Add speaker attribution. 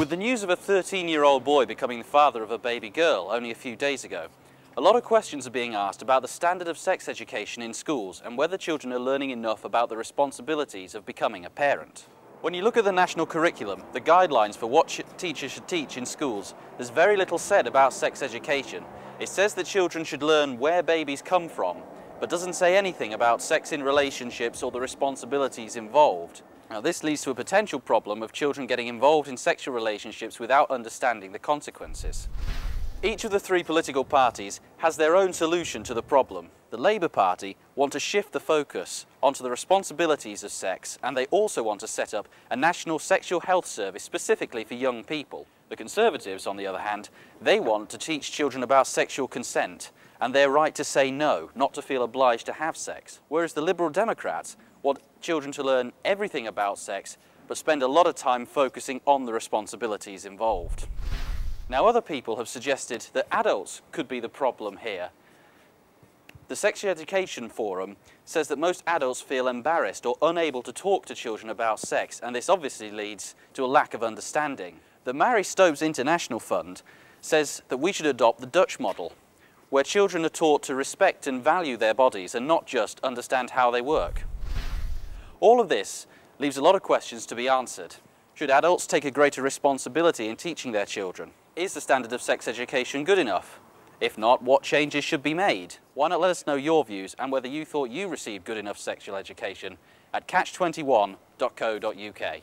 Speaker 1: With the news of a 13-year-old boy becoming the father of a baby girl only a few days ago, a lot of questions are being asked about the standard of sex education in schools and whether children are learning enough about the responsibilities of becoming a parent. When you look at the national curriculum, the guidelines for what teachers should teach in schools, there's very little said about sex education. It says that children should learn where babies come from, but doesn't say anything about sex in relationships or the responsibilities involved. Now, this leads to a potential problem of children getting involved in sexual relationships without understanding the consequences. Each of the three political parties has their own solution to the problem. The Labour Party want to shift the focus onto the responsibilities of sex, and they also want to set up a national sexual health service specifically for young people. The Conservatives, on the other hand, they want to teach children about sexual consent and their right to say no, not to feel obliged to have sex. Whereas the Liberal Democrats want children to learn everything about sex, but spend a lot of time focusing on the responsibilities involved. Now, other people have suggested that adults could be the problem here. The Sex Education Forum says that most adults feel embarrassed or unable to talk to children about sex, and this obviously leads to a lack of understanding. The Marie Stopes International Fund says that we should adopt the Dutch model, where children are taught to respect and value their bodies and not just understand how they work. All of this leaves a lot of questions to be answered. Should adults take a greater responsibility in teaching their children? Is the standard of sex education good enough? If not, what changes should be made? Why not let us know your views and whether you thought you received good enough sexual education at catch21.co.uk.